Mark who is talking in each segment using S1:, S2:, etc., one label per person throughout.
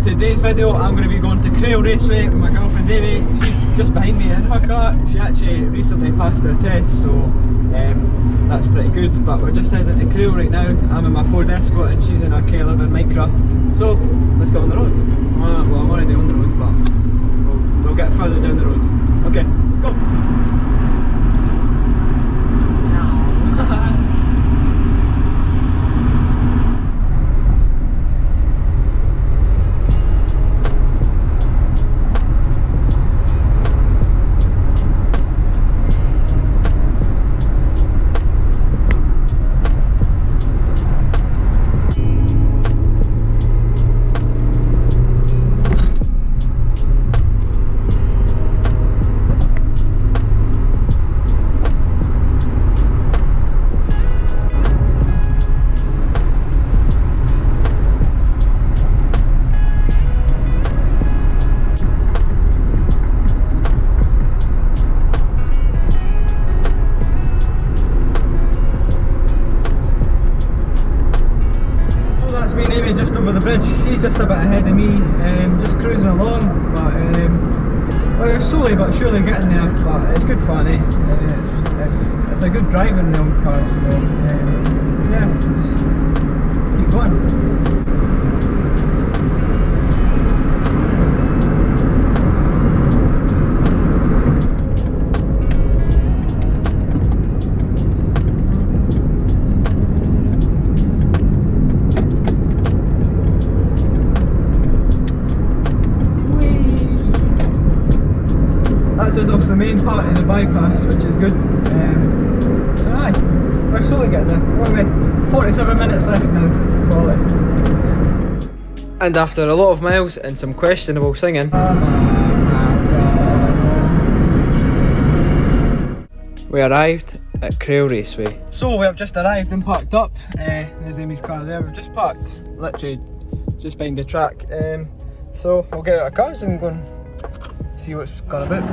S1: today's video I'm going to be going to Crail Raceway with my girlfriend Amy. She's just behind me in her car. She actually recently passed her test, so that's pretty good. But we're just heading to Crail right now. I'm in my Ford Escort and she's in her K11 Micra. So let's get on the road. Well, I'm already on the road, but we'll get further down the road. Okay, let's go. Just over the bridge. She's just a bit ahead of me, just cruising along, but we're slowly but surely getting there, but it's good fun, eh? It's a good drive in the old cars, so yeah, just keep going. That's us off the main part of the bypass, which is good. So aye, we're slowly getting there. What are we? 47 minutes left now, quality. And after a lot of miles and some questionable singing, we arrived at Crail Raceway. So we have just arrived and parked up. There's Amy's car there. We've just parked literally just behind the track. So we'll get out of cars and go and see what's gone about.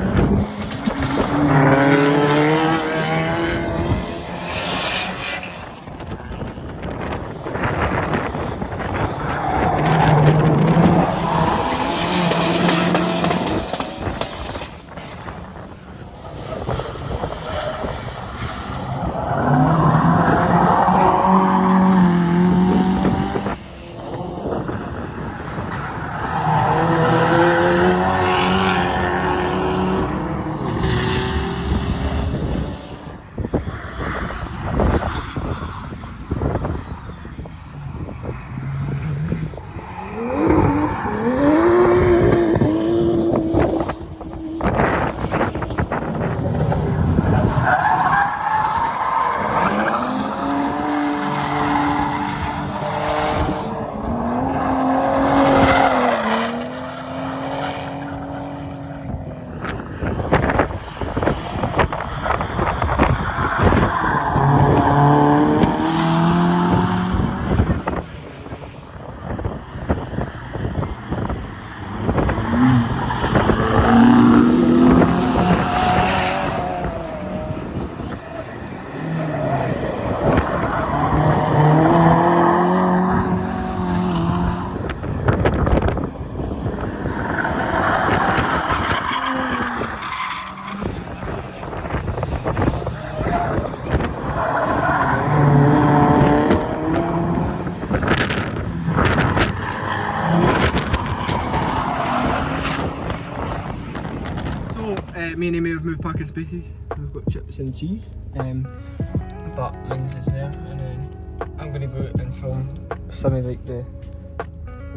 S1: Me and Amy have moved parking spaces. We've got chips and cheese, but mine's is there, and then I'm going to go out and film some of like the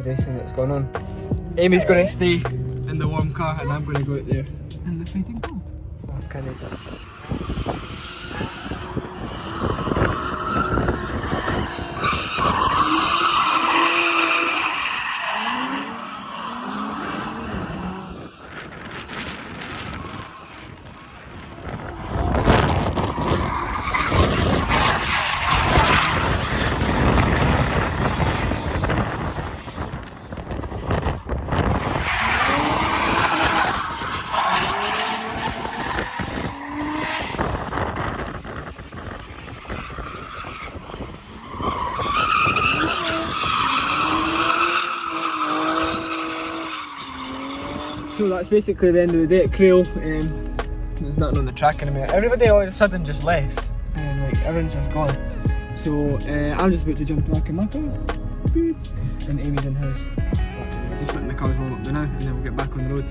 S1: racing that's going on. Amy's going to stay in the warm car, and I'm going to go out there in the freezing cold. What can I do? So that's basically the end of the day at Crail. There's nothing on the track in a minute. Everybody all of a sudden just left, and like everyone's just gone. So I'm just about to jump back in my car, and Amy's in his. Just letting the cars roll up there now, and then we'll get back on the road.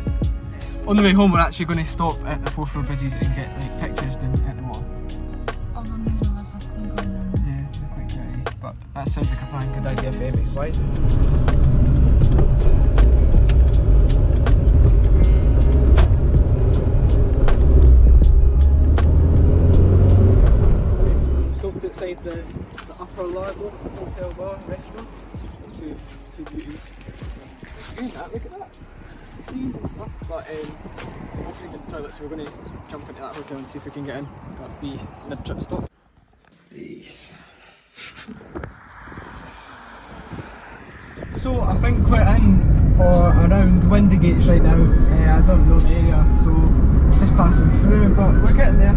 S1: On the way home, we're actually going to stop at the Forth Road bridges and get like pictures down at the water.
S2: Although neither of us have clean on them.
S1: Yeah, they're quite dirty, but that sounds like a fine good idea for Amy. Why? Outside the upper Largo hotel bar restaurant. Two beauties. Look at that. The sea and stuff. But hopefully get the toilet, so we're going to jump into that hotel and see if we can get in. That'll be mid-trip stop. Peace. So I think we're in or around Windigates right now. I don't know the area, so just passing through, but we're getting there.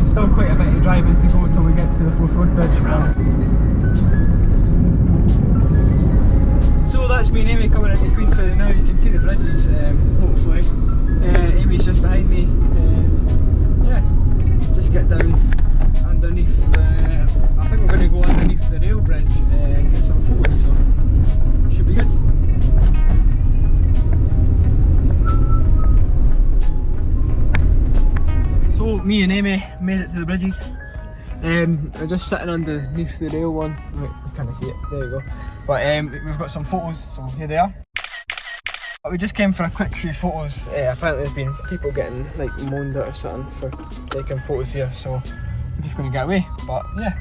S1: Still quite a bit of driving to go till we get to the Forth Road bridge. So that's me and Amy coming into Queensferry now. You can see the bridges, hopefully. Amy's just behind me. Yeah, just get down underneath the. I think we're going to go underneath the rail bridge and get some photos, so should be good. So me and Amy made it to the bridges. We're just sitting underneath the rail one. Right, you can't see it, there you go. But we've got some photos, so here they are. But we just came for a quick few photos. Apparently there's been people getting like moaned at or something for taking photos here, so we're just going to get away, but yeah.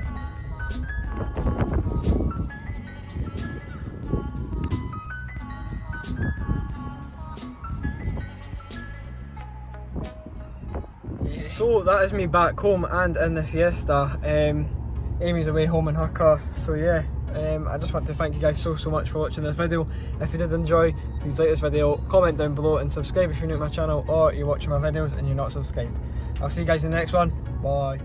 S1: So that is me back home and in the Fiesta. Amy's away home in her car, so yeah. I just want to thank you guys so much for watching this video. If you did enjoy, please like this video, comment down below and subscribe if you're new to my channel, or you're watching my videos and you're not subscribed. I'll see you guys in the next one. Bye.